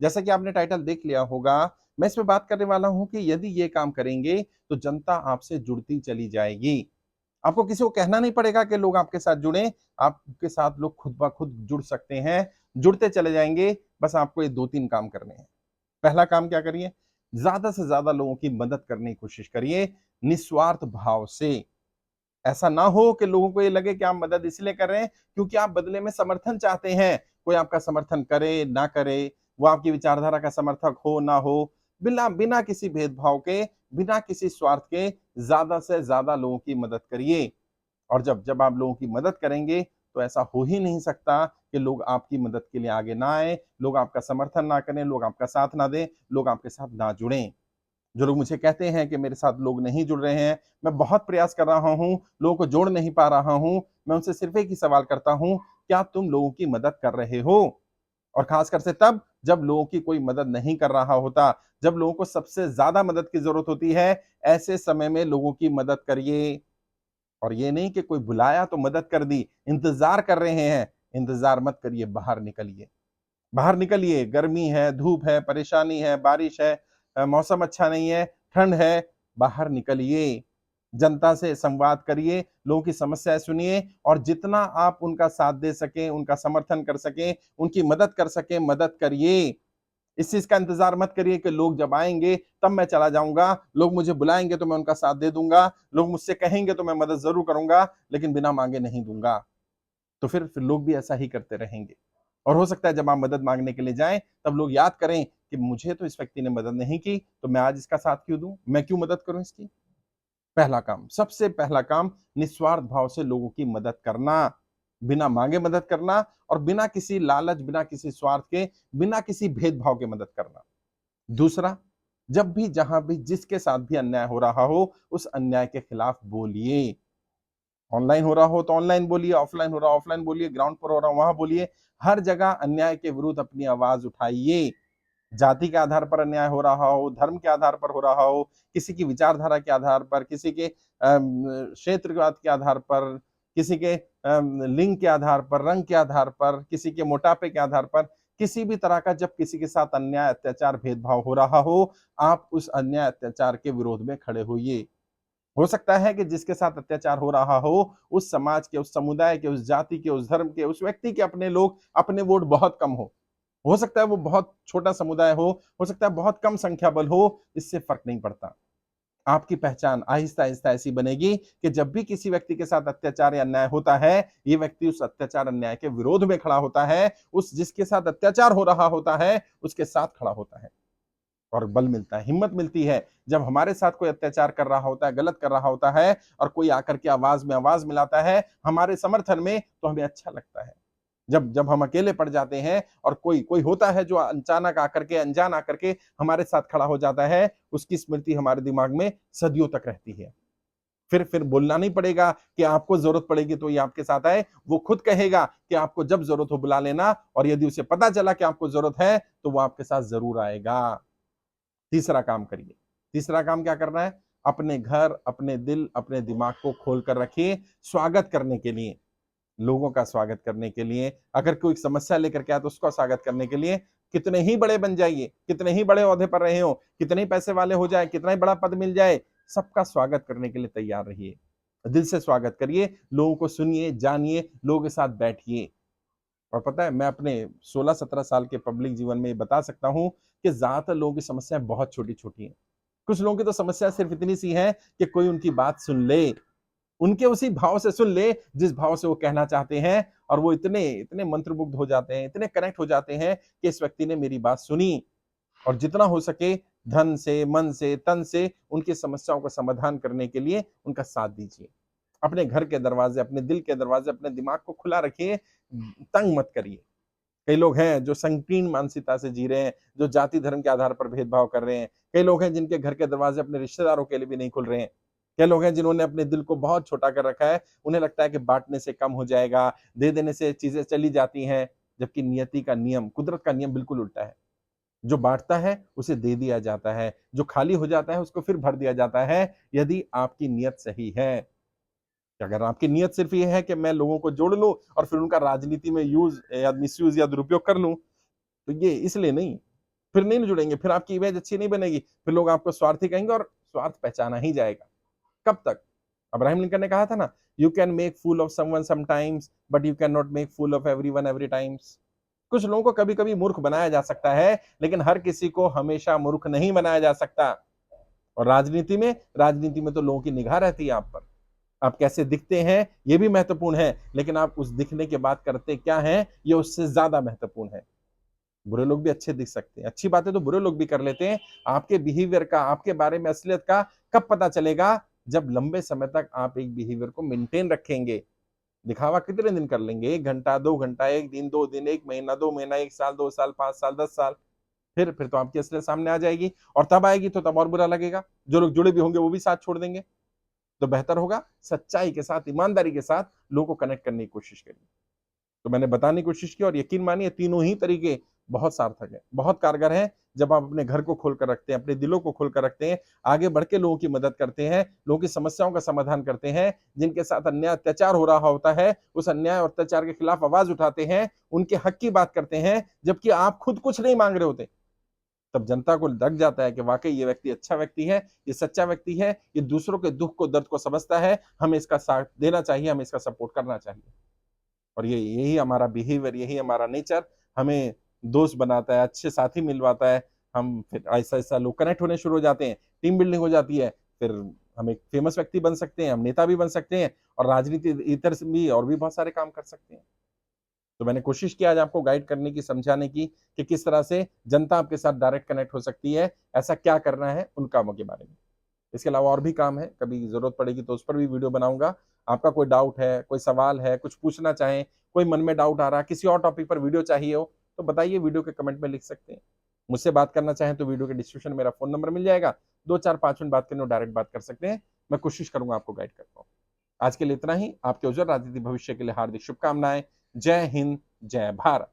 जैसा कि आपने टाइटल देख लिया होगा, मैं इसमें बात करने वाला हूं कि यदि ये काम करेंगे तो जनता आपसे जुड़ती चली जाएगी। आपको किसी को कहना नहीं पड़ेगा कि लोग आपके साथ जुड़ें, आपके साथ लोग खुद ब खुद जुड़ सकते हैं, जुड़ते चले जाएंगे। बस आपको ये 2-3 काम करने हैं। पहला काम क्या करिए? ज्यादा से ज्यादा लोगों की मदद करने की कोशिश करिए, निस्वार्थ भाव से। ऐसा ना हो कि लोगों को ये लगे कि आप मदद इसलिए कर रहे हैं क्योंकि आप बदले में समर्थन चाहते हैं। कोई आपका समर्थन करे ना करे, वो आपकी विचारधारा का समर्थक हो ना हो, बिना बिना किसी भेदभाव के, बिना किसी स्वार्थ के ज्यादा से ज्यादा लोगों की मदद करिए। और जब जब आप लोगों की मदद करेंगे तो ऐसा हो ही नहीं सकता कि लोग आपकी मदद के लिए आगे ना आए, लोग आपका समर्थन ना करें, लोग आपका साथ ना दें, लोग आपके साथ ना जुड़ें। जो लोग मुझे कहते हैं कि मेरे साथ लोग नहीं जुड़ रहे हैं, मैं बहुत प्रयास कर रहा हूं, लोगों को जोड़ नहीं पा रहा हूं, मैं उनसे सिर्फ एक ही सवाल करता हूं, क्या तुम लोगों की मदद कर रहे हो? और खासकर से तब जब लोगों की कोई मदद नहीं कर रहा होता, जब लोगों को सबसे ज्यादा मदद की जरूरत होती है, ऐसे समय में लोगों की मदद करिए। और ये नहीं कि कोई बुलाया तो मदद कर दी, इंतजार कर रहे हैं, इंतजार मत करिए, बाहर निकलिए। बाहर निकलिए, गर्मी है, धूप है, परेशानी है, बारिश है, मौसम अच्छा नहीं है, ठंड है, बाहर निकलिए। जनता से संवाद करिए, लोगों की समस्याएं सुनिए, और जितना आप उनका साथ दे सकें, उनका समर्थन कर सकें, उनकी मदद कर सकें, मदद करिए। इस चीज का इंतजार मत करिए कि लोग जब आएंगे तब मैं चला जाऊंगा, लोग मुझे बुलाएंगे तो मैं उनका साथ दे दूंगा, लोग मुझसे कहेंगे तो मैं मदद जरूर करूंगा, लेकिन बिना मांगे नहीं दूंगा। तो फिर लोग भी ऐसा ही करते रहेंगे। और हो सकता है जब आप मदद मांगने के लिए जाएं तब लोग याद करें कि मुझे तो इस व्यक्ति ने मदद नहीं की, तो मैं आज इसका साथ क्यों दूं, मैं क्यों मदद करूं इसकी। पहला काम, सबसे पहला काम, निस्वार्थ भाव से लोगों की मदद करना, बिना मांगे मदद करना, और बिना किसी लालच, बिना किसी स्वार्थ के, बिना किसी भेदभाव के मदद करना। दूसरा, जब भी जहां भी जिसके साथ भी अन्याय हो रहा हो, उस अन्याय के खिलाफ बोलिए। ऑनलाइन हो रहा हो तो ऑनलाइन बोलिए, ऑफलाइन हो रहा हो ऑफलाइन बोलिए, ग्राउंड पर हो रहा हो वहां बोलिए। हर जगह अन्याय के विरुद्ध अपनी आवाज उठाइए। जाति के आधार पर अन्याय हो रहा हो, धर्म के आधार पर हो रहा हो, किसी की विचारधारा के आधार पर, किसी के क्षेत्रवाद के आधार पर, किसी के लिंग के आधार पर, रंग के आधार पर, किसी के मोटापे के आधार पर, किसी भी तरह का जब किसी के साथ अन्याय, अत्याचार, भेदभाव हो रहा हो, आप उस अन्याय, अत्याचार के विरोध में खड़े होइए। हो सकता है कि जिसके साथ अत्याचार हो रहा हो, उस समाज के, उस समुदाय के, उस जाति के, उस धर्म के, उस व्यक्ति के अपने लोग, अपने वोट बहुत कम हो सकता है वो बहुत छोटा समुदाय हो सकता है बहुत कम संख्या बल हो, इससे फर्क नहीं पड़ता। आपकी पहचान आहिस्ता आहिस्ता ऐसी बनेगी कि जब भी किसी व्यक्ति के साथ अत्याचार या अन्याय होता है, ये व्यक्ति उस अत्याचार अन्याय के विरोध में खड़ा होता है, उस जिसके साथ अत्याचार हो रहा होता है उसके साथ खड़ा होता है। और बल मिलता है, हिम्मत मिलती है। जब हमारे साथ कोई अत्याचार कर रहा होता है, गलत कर रहा होता है, और कोई आकर के आवाज में आवाज मिलाता है हमारे समर्थन में, तो हमें अच्छा लगता है। जब जब हम अकेले पड़ जाते हैं और कोई कोई होता है जो अचानक आकर के, अनजान आकर के हमारे साथ खड़ा हो जाता है, उसकी स्मृति हमारे दिमाग में सदियों तक रहती है। फिर बोलना नहीं पड़ेगा कि आपको जरूरत पड़ेगी तो ये आपके साथ आए, वो खुद कहेगा कि आपको जब जरूरत हो बुला लेना, और यदि उसे पता चला कि आपको जरूरत है तो वो आपके साथ जरूर आएगा। तीसरा काम करिए। तीसरा काम क्या करना है? अपने घर, अपने दिल, अपने दिमाग को खोल कर रखिए, स्वागत करने के लिए, लोगों का स्वागत करने के लिए। अगर कोई समस्या लेकर के आए तो उसका स्वागत करने के लिए कितने ही बड़े बन जाइए, कितने ही बड़े ओहदे पर रहे हो, कितने ही पैसे वाले हो जाए, कितना ही बड़ा पद मिल जाए, सबका स्वागत करने के लिए तैयार रहिए। दिल से स्वागत करिए, लोगों को सुनिए, जानिए, लोगों के साथ बैठिए। और पता है, मैं अपने 16-17 साल के पब्लिक जीवन में बता सकता हूं कि ज्यादातर लोगों की समस्याएं बहुत छोटी छोटी हैं। कुछ लोगों की तो समस्या सिर्फ इतनी सी है कि कोई उनकी बात सुन ले, उनके उसी भाव से सुन ले जिस भाव से वो कहना चाहते हैं, और वो इतने इतने मंत्रमुग्ध हो जाते हैं, इतने कनेक्ट हो जाते हैं कि इस व्यक्ति ने मेरी बात सुनी। और जितना हो सके धन से, मन से, तन से उनकी समस्याओं का समाधान करने के लिए उनका साथ दीजिए। अपने घर के दरवाजे, अपने दिल के दरवाजे, अपने दिमाग को खुला रखिए, तंग मत करिए। कई लोग हैं जो संकीर्ण मानसिकता से जी रहे हैं, जो जाति धर्म के आधार पर भेदभाव कर रहे हैं। कई लोग हैं जिनके घर के दरवाजे अपने रिश्तेदारों के लिए भी नहीं खुल रहे हैं। कई लोग हैं जिन्होंने अपने दिल को बहुत छोटा कर रखा है, उन्हें लगता है कि बांटने से कम हो जाएगा, दे देने से चीजें चली जाती हैं, जबकि नियति का नियम, कुदरत का नियम बिल्कुल उल्टा है। जो बांटता है उसे दे दिया जाता है, जो खाली हो जाता है उसको फिर भर दिया जाता है, यदि आपकी नियत सही है। कि अगर आपकी नियत सिर्फ ये है कि मैं लोगों को जोड़ लूं और फिर उनका राजनीति में यूज या मिसयूज या दुरुपयोग कर लूं, तो ये इसलिए नहीं। फिर नहीं जुड़ेंगे, फिर आपकी इमेज अच्छी नहीं बनेगी, फिर लोग आपको स्वार्थी कहेंगे और स्वार्थ पहचाना ही जाएगा। कब तक? अब्राहम लिंकन ने कहा था ना, you can make fool of someone sometimes but you can not make fool of everyone every times. कुछ लोगों को कभी कभी मूर्ख बनाया जा सकता है, लेकिन हर किसी को हमेशा मूर्ख नहीं बनाया जा सकता। और राजनीति में तो लोगों की निगाह रहती है आप पर, आप कैसे दिखते हैं ये भी महत्वपूर्ण है, लेकिन आप उस दिखने के बाद करते क्या हैं ये उससे ज्यादा महत्वपूर्ण है। बुरे लोग भी अच्छे दिख सकते हैं, अच्छी बातें तो बुरे लोग भी कर लेते हैं। आपके बिहेवियर का, आपके बारे में असलियत का कब पता चलेगा? जब लंबे समय तक आप एक बिहेवियर को मेंटेन रखेंगे। दिखावा कितने दिन कर लेंगे? 1 घंटा, 2 घंटा, 1 दिन, 2 दिन, 1 महीना, 2 महीना, 1 साल, 2 साल, 5 साल, 10 साल, फिर तो आपकी असलियत सामने आ जाएगी। और तब आएगी तो तब और बुरा लगेगा, जो लोग जुड़े भी होंगे वो भी साथ छोड़ देंगे। तो बेहतर होगा सच्चाई के साथ, ईमानदारी के साथ लोगों को कनेक्ट करने की कोशिश करिए। तो मैंने बताने की कोशिश की, और यकीन मानिए तीनों ही तरीके बहुत सार्थक है, बहुत कारगर है। जब आप अपने घर को खोलकर रखते हैं, अपने दिलों को खोलकर रखते हैं, आगे बढ़ के लोगों की मदद करते हैं, लोगों की समस्याओं का समाधान करते हैं, जिनके साथ अन्याय अत्याचार हो रहा होता है उस अन्याय और अत्याचार के खिलाफ आवाज उठाते हैं, उनके हक की बात करते हैं, जबकि आप खुद कुछ नहीं मांग रहे होते, तब जनता को लग जाता है कि वाकई ये व्यक्ति अच्छा व्यक्ति है, ये सच्चा व्यक्ति है, ये दूसरों के दुख को, दर्द को समझता है, हमें इसका साथ देना चाहिए, हमें इसका सपोर्ट करना चाहिए। और ये यही हमारा बिहेवियर, यही हमारा नेचर हमें दोस्त बनाता है, अच्छे साथी मिलवाता है। हम फिर ऐसा ऐसा लोग कनेक्ट होने शुरू हो जाते हैं, टीम बिल्डिंग हो जाती है, फिर हम एक फेमस व्यक्ति बन सकते हैं, हम नेता भी बन सकते हैं, और राजनीति इतर से भी और भी बहुत सारे काम कर सकते हैं। तो मैंने कोशिश की आज आपको गाइड करने की, समझाने की कि किस तरह से जनता आपके साथ डायरेक्ट कनेक्ट हो सकती है, ऐसा क्या करना है उन कामों के बारे में। इसके अलावा और भी काम है, कभी जरूरत पड़ेगी तो उस पर भी वीडियो बनाऊंगा। आपका कोई डाउट है, कोई सवाल है, कुछ पूछना चाहें, कोई मन में डाउट आ रहा है, किसी और टॉपिक पर वीडियो चाहिए हो तो बताइए, वीडियो के कमेंट में लिख सकते हैं। मुझसे बात करना चाहें तो वीडियो के डिस्क्रिप्शन में मेरा फोन नंबर मिल जाएगा, 2 4 5 मिनट बात करने और डायरेक्ट बात कर सकते हैं। मैं कोशिश करूंगा आपको गाइड कर पाऊँ। आज के लिए इतना ही। आपके उज्जवल राजनीतिक भविष्य के लिए हार्दिक शुभकामनाएं। जय हिंद, जय भारत।